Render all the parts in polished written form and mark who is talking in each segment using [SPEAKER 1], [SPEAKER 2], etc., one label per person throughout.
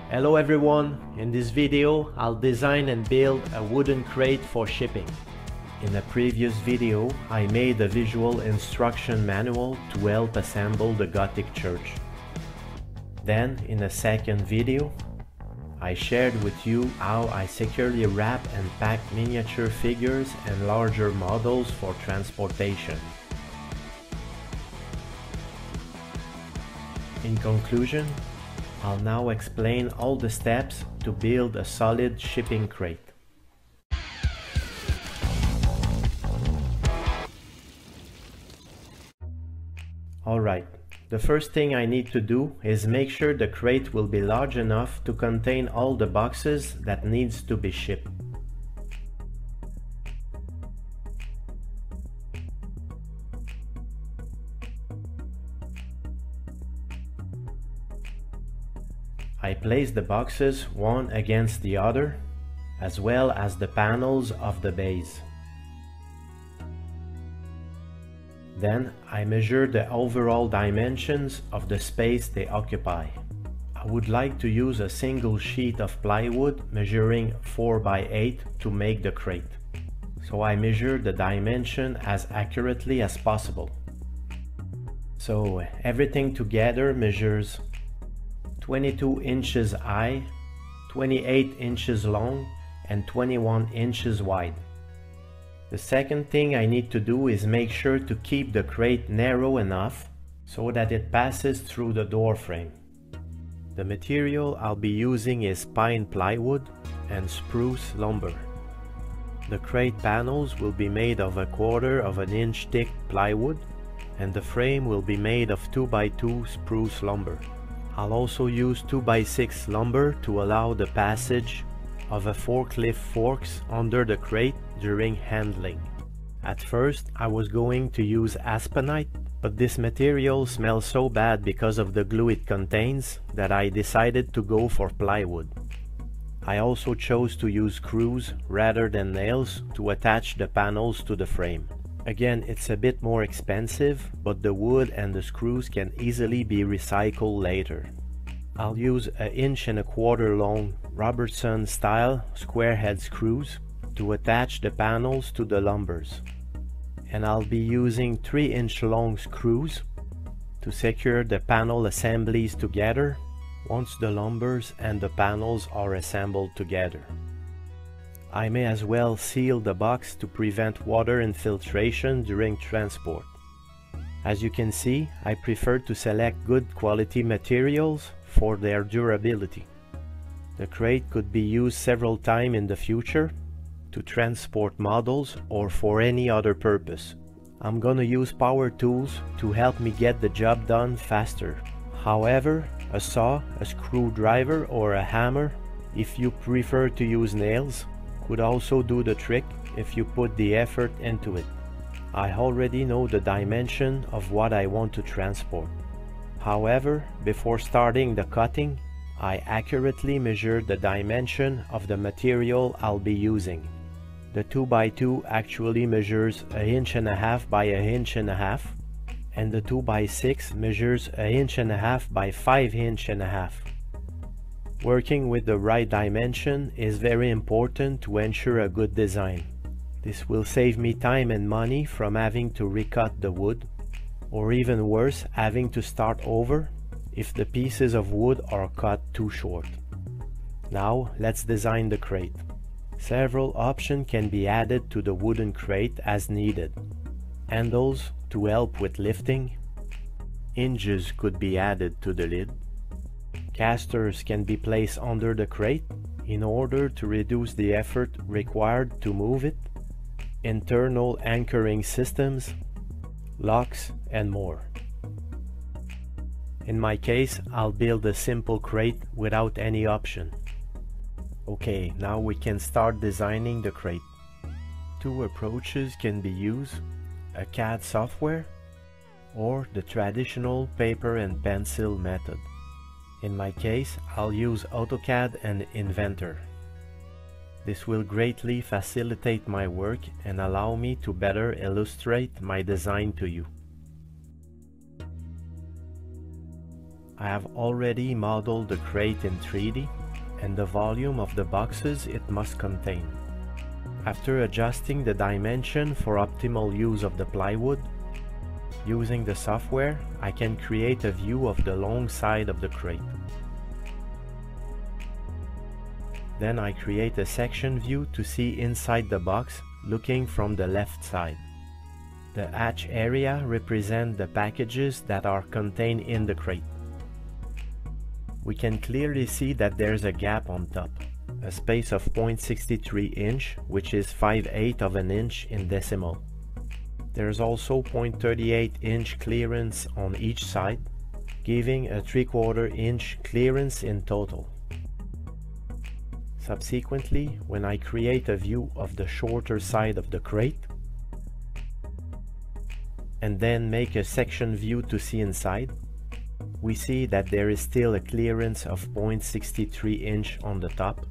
[SPEAKER 1] Hello everyone, in this video I'll design and build a wooden crate for shipping. In a previous video I made a visual instruction manual to help assemble the Gothic church. Then in a second video I shared with you how I securely wrap and pack miniature figures and larger models for transportation. In conclusion, I'll now explain all the steps to build a solid shipping crate. Alright, the first thing I need to do is make sure the crate will be large enough to contain all the boxes that needs to be shipped. I place the boxes one against the other, as well as the panels of the base. Then I measure the overall dimensions of the space they occupy. I would like to use a single sheet of plywood measuring 4 by 8 to make the crate. So I measure the dimension as accurately as possible. So everything together measures 22 inches high, 28 inches long, and 21 inches wide. The second thing I need to do is make sure to keep the crate narrow enough so that it passes through the door frame. The material I'll be using is pine plywood and spruce lumber. The crate panels will be made of 1/4 inch thick plywood, and the frame will be made of 2 by 2 spruce lumber. I'll also use 2 by 6 lumber to allow the passage of a forklift forks under the crate during handling. At first I was going to use aspenite, but this material smells so bad because of the glue it contains that I decided to go for plywood. I also chose to use screws rather than nails to attach the panels to the frame. Again, it's a bit more expensive, but the wood and the screws can easily be recycled later. I'll use 1.25 inch long Robertson style square head screws to attach the panels to the lumbers. And I'll be using 3-inch long screws to secure the panel assemblies together once the lumbers and the panels are assembled together. I may as well seal the box to prevent water infiltration during transport. As you can see, I prefer to select good quality materials for their durability. The crate could be used several times in the future to transport models or for any other purpose. I'm gonna use power tools to help me get the job done faster. However, a saw, a screwdriver or a hammer, if you prefer to use nails, could also do the trick if you put the effort into it. I already know the dimension of what I want to transport. However, before starting the cutting, I accurately measure the dimension of the material I'll be using. The 2 by 2 actually measures 1.5 inch by 1.5 inch, and the 2 by 6 measures 1.5 inch by 5.5 inch. Working with the right dimension is very important to ensure a good design. This will save me time and money from having to recut the wood, or even worse, having to start over if the pieces of wood are cut too short. Now let's design the crate. Several options can be added to the wooden crate as needed. Handles to help with lifting. Hinges could be added to the lid. Casters can be placed under the crate in order to reduce the effort required to move it. Internal anchoring systems, locks, and more. In my case, I'll build a simple crate without any option. Okay, now we can start designing the crate. Two approaches can be used: a CAD software or the traditional paper and pencil method. In my case, I'll use AutoCAD and Inventor. This will greatly facilitate my work and allow me to better illustrate my design to you. I have already modeled the crate in 3D and the volume of the boxes it must contain. After adjusting the dimension for optimal use of the plywood, using the software, I can create a view of the long side of the crate. Then I create a section view to see inside the box, looking from the left side. The hatch area represents the packages that are contained in the crate. We can clearly see that there's a gap on top, a space of 0.63 inch, which is 5/8 of an inch in decimal. There's also 0.38 inch clearance on each side, giving a 3/4 inch clearance in total. Subsequently, when I create a view of the shorter side of the crate, and then make a section view to see inside, we see that there is still a clearance of 0.63 inch on the top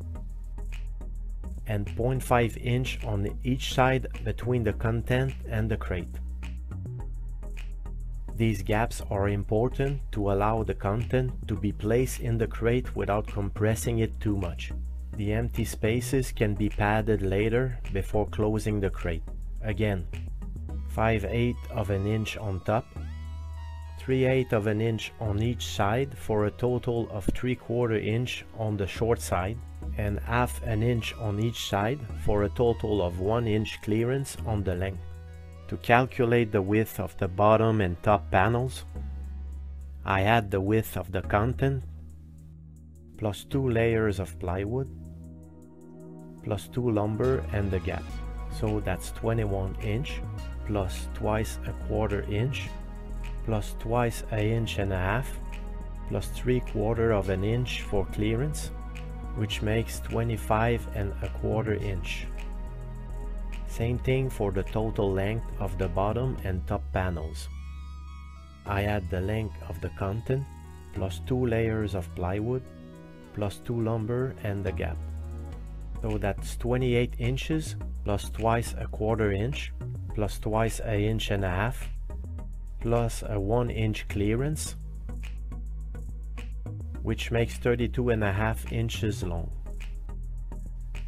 [SPEAKER 1] and 0.5 inch on each side between the content and the crate. These gaps are important to allow the content to be placed in the crate without compressing it too much. The empty spaces can be padded later before closing the crate. Again, 5/8 of an inch on top, 3/8 of an inch on each side for a total of 3/4 inch on the short side, and 1/2 an inch on each side for a total of 1 inch clearance on the length. To calculate the width of the bottom and top panels, I add the width of the content plus 2 layers of plywood plus 2 lumber and the gap. So that's 21 inch plus twice 1/4 inch plus twice 1.5 inches plus 3/4 of an inch for clearance, which makes 25 1/4 inch. Same thing for the total length of the bottom and top panels. I add the length of the content plus 2 layers of plywood plus 2 lumber and the gap. So that's 28 inches plus twice 1/4 inch plus twice 1.5 inches plus a 1 inch clearance, which makes 32.5 inches long.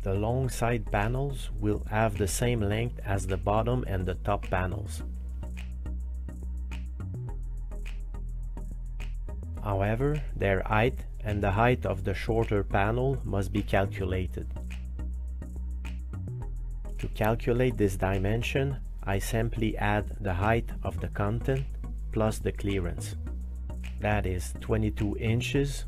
[SPEAKER 1] The long side panels will have the same length as the bottom and the top panels. However, their height and the height of the shorter panel must be calculated. To calculate this dimension, I simply add the height of the content plus the clearance. That is 22 inches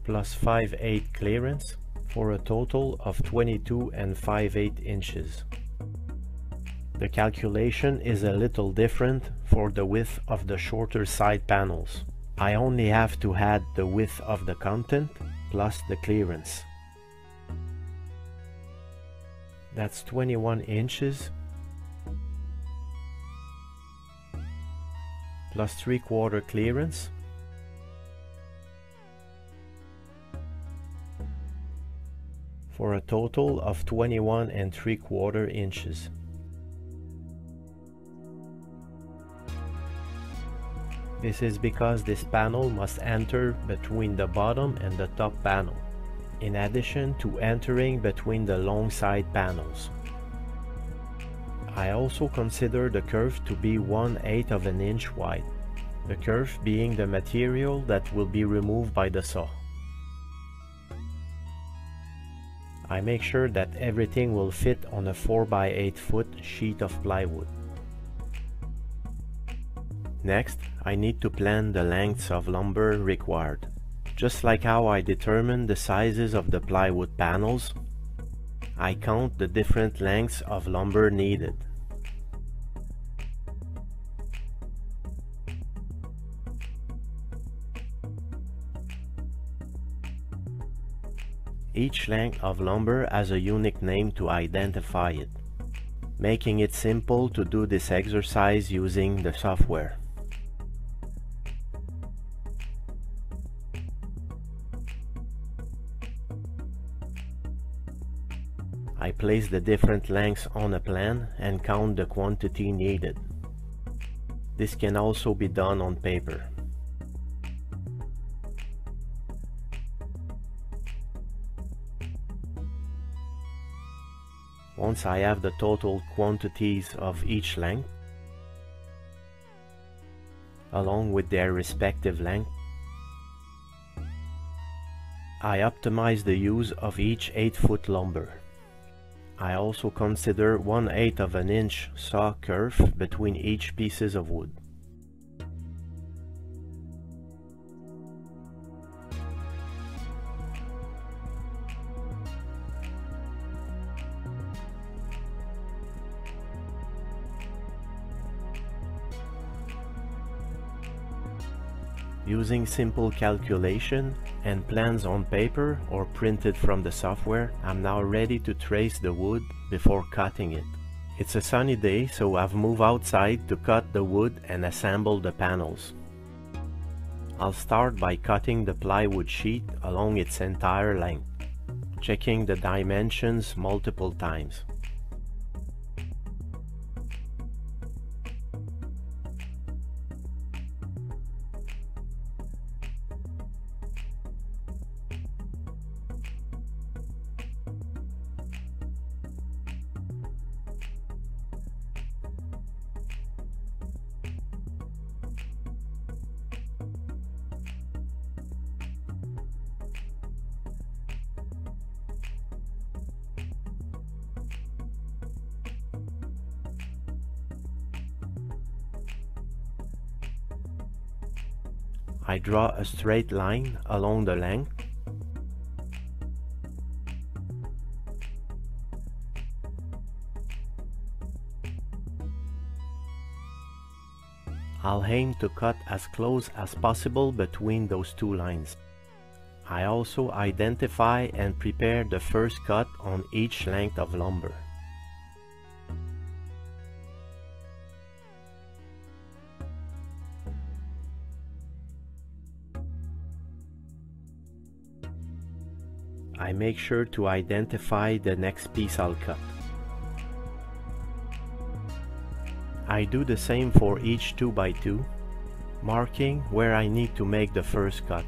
[SPEAKER 1] plus 5/8 clearance for a total of 22 5/8 inches. The calculation is a little different for the width of the shorter side panels. I only have to add the width of the content plus the clearance. That's 21 inches plus 3/4 clearance for a total of 21 3/4 inches. This is because this panel must enter between the bottom and the top panel, in addition to entering between the long side panels. I also consider the curve to be 1/8 of an inch wide, the curve being the material that will be removed by the saw. I make sure that everything will fit on a 4x8 foot sheet of plywood. Next, I need to plan the lengths of lumber required. Just like how I determine the sizes of the plywood panels, I count the different lengths of lumber needed. Each length of lumber has a unique name to identify it, making it simple to do this exercise using the software. I place the different lengths on a plan and count the quantity needed. This can also be done on paper. Once I have the total quantities of each length, along with their respective length, I optimize the use of each 8-foot lumber. I also consider 1/8 of an inch saw curve between each pieces of wood. Using simple calculation and plans on paper or printed from the software, I'm now ready to trace the wood before cutting it. It's a sunny day, so I've moved outside to cut the wood and assemble the panels. I'll start by cutting the plywood sheet along its entire length, checking the dimensions multiple times. I draw a straight line along the length. I'll aim to cut as close as possible between those two lines. I also identify and prepare the first cut on each length of lumber. I make sure to identify the next piece I'll cut. I do the same for each 2x2, marking where I need to make the first cut.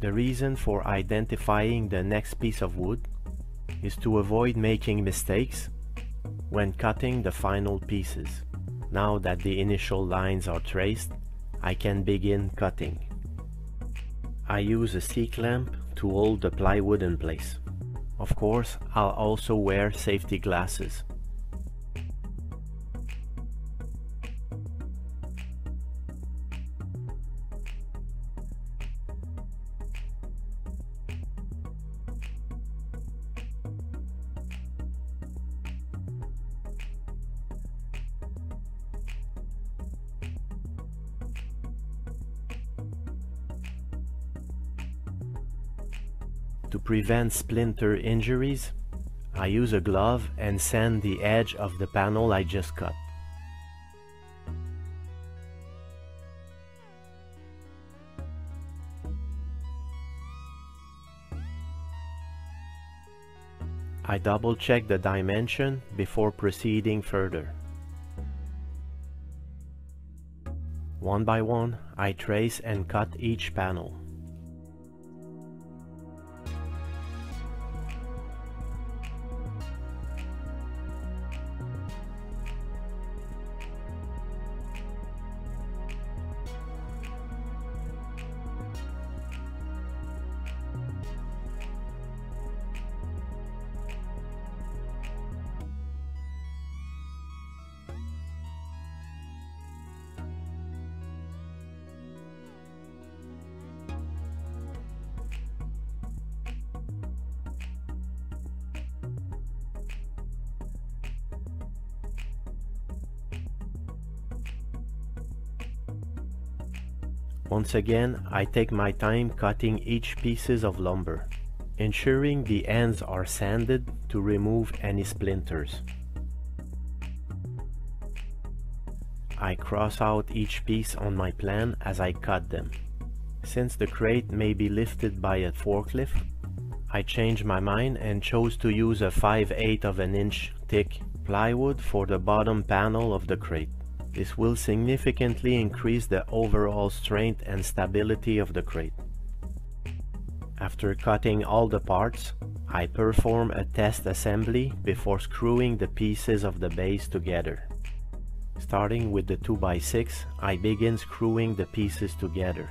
[SPEAKER 1] The reason for identifying the next piece of wood is to avoid making mistakes when cutting the final pieces. Now that the initial lines are traced, I can begin cutting. I use a C-clamp to hold the plywood in place. Of course, I'll also wear safety glasses. To prevent splinter injuries, I use a glove and sand the edge of the panel I just cut. I double check the dimension before proceeding further. One by one, I trace and cut each panel. Once again, I take my time cutting each pieces of lumber, ensuring the ends are sanded to remove any splinters. I cross out each piece on my plan as I cut them. Since the crate may be lifted by a forklift, I changed my mind and chose to use a 5/8 of an inch thick plywood for the bottom panel of the crate. This will significantly increase the overall strength and stability of the crate. After cutting all the parts, I perform a test assembly before screwing the pieces of the base together. Starting with the 2x6, I begin screwing the pieces together.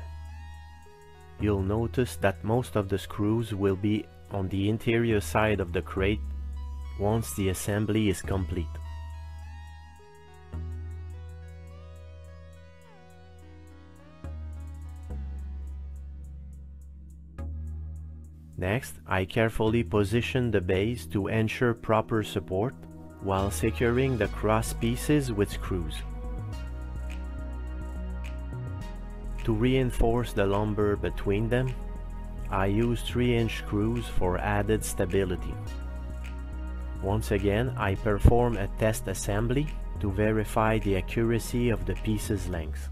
[SPEAKER 1] You'll notice that most of the screws will be on the interior side of the crate once the assembly is complete. Next, I carefully position the base to ensure proper support while securing the cross pieces with screws. To reinforce the lumber between them, I use 3-inch screws for added stability. Once again, I perform a test assembly to verify the accuracy of the piece's length.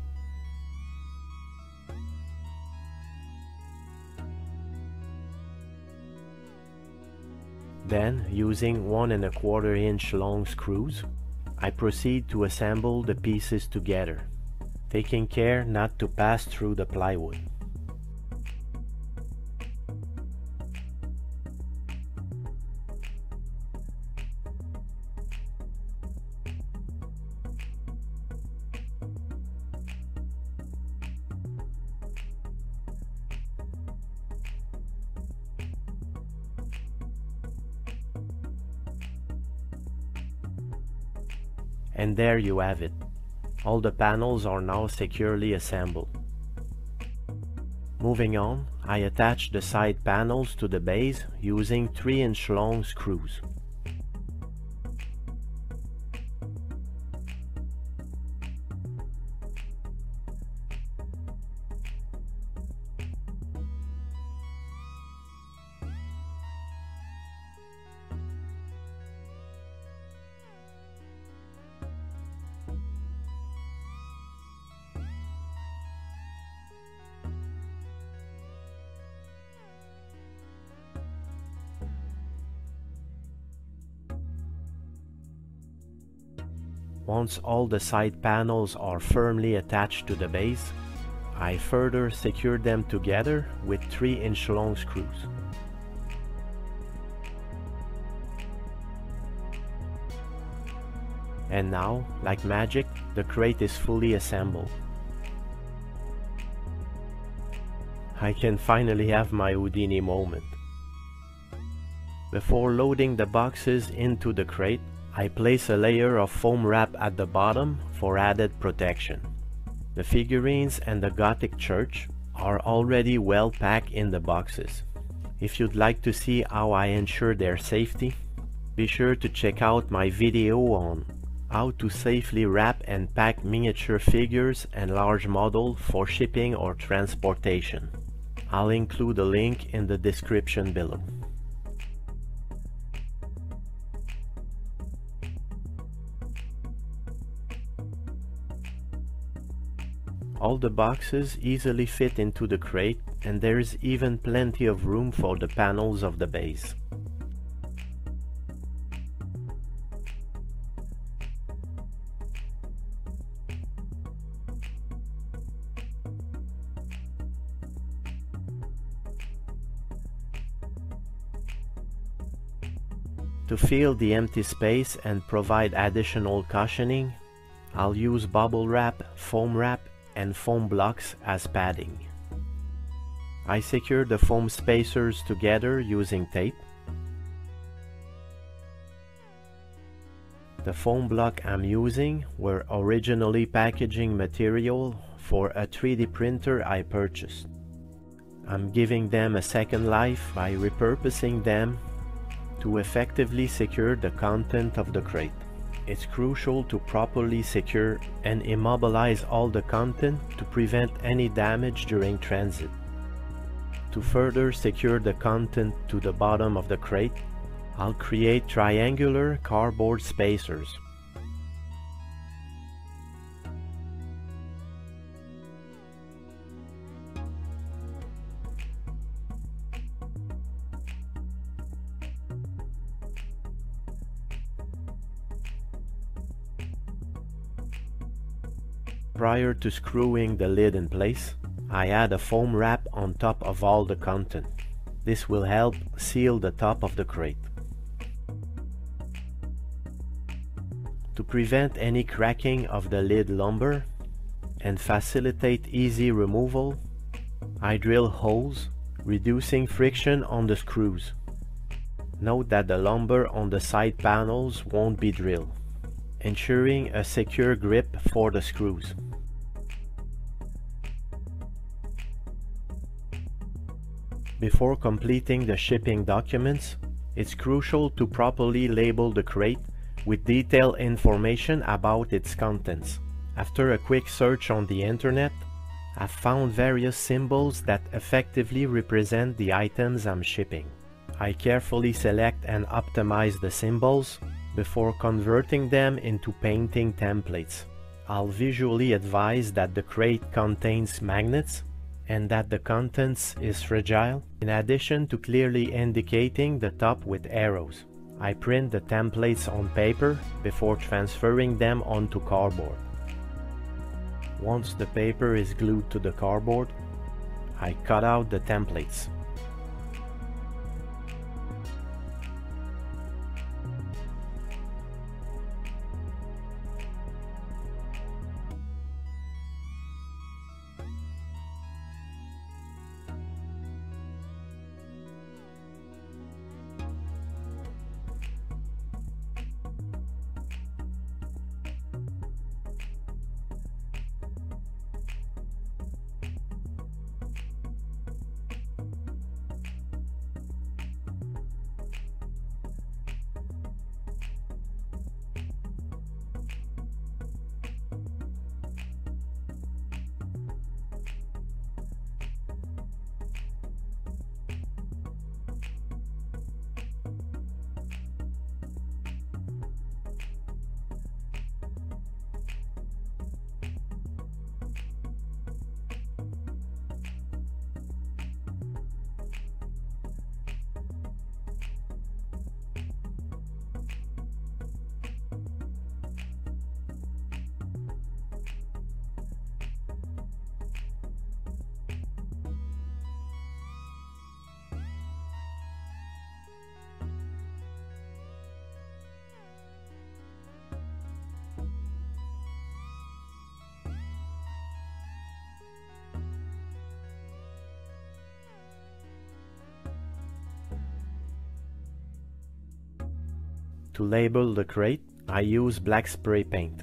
[SPEAKER 1] Then, using 1¼ inch long screws, I proceed to assemble the pieces together, taking care not to pass through the plywood. And there you have it. All the panels are now securely assembled. Moving on, I attach the side panels to the base using 3-inch long screws. Once all the side panels are firmly attached to the base, I further secure them together with 3-inch long screws. And now, like magic, the crate is fully assembled. I can finally have my Houdini moment. Before loading the boxes into the crate, I place a layer of foam wrap at the bottom for added protection. The figurines and the Gothic church are already well packed in the boxes. If you'd like to see how I ensure their safety, be sure to check out my video on how to safely wrap and pack miniature figures and large models for shipping or transportation. I'll include a link in the description below. All the boxes easily fit into the crate, and there is even plenty of room for the panels of the base. To fill the empty space and provide additional cushioning, I'll use bubble wrap, foam wrap, and foam blocks as padding. I secure the foam spacers together using tape. The foam block I'm using were originally packaging material for a 3D printer I purchased. I'm giving them a second life by repurposing them to effectively secure the content of the crate. It's crucial to properly secure and immobilize all the content to prevent any damage during transit. To further secure the content to the bottom of the crate, I'll create triangular cardboard spacers. Prior to screwing the lid in place, I add a foam wrap on top of all the content. This will help seal the top of the crate. To prevent any cracking of the lid lumber and facilitate easy removal, I drill holes, reducing friction on the screws. Note that the lumber on the side panels won't be drilled, ensuring a secure grip for the screws. Before completing the shipping documents, it's crucial to properly label the crate with detailed information about its contents. After a quick search on the internet, I've found various symbols that effectively represent the items I'm shipping. I carefully select and optimize the symbols before converting them into painting templates. I'll visually advise that the crate contains magnets and that the contents is fragile, in addition to clearly indicating the top with arrows. I print the templates on paper before transferring them onto cardboard. Once the paper is glued to the cardboard, I cut out the templates. To label the crate, I use black spray paint.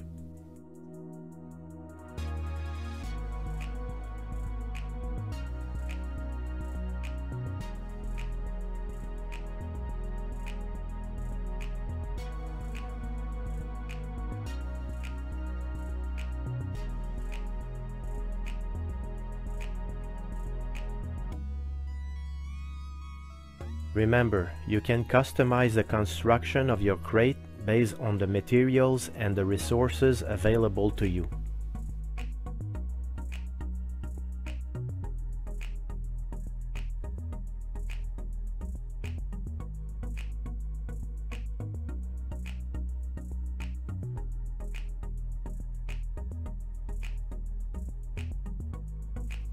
[SPEAKER 1] Remember, you can customize the construction of your crate based on the materials and the resources available to you.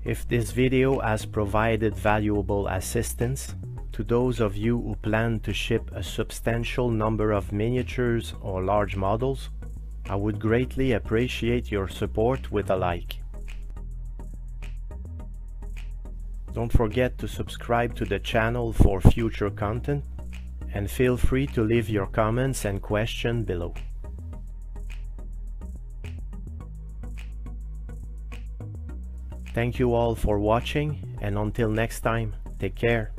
[SPEAKER 1] If this video has provided valuable assistance to those of you who plan to ship a substantial number of miniatures or large models, I would greatly appreciate your support with a like. Don't forget to subscribe to the channel for future content, and feel free to leave your comments and questions below. Thank you all for watching, and until next time, take care.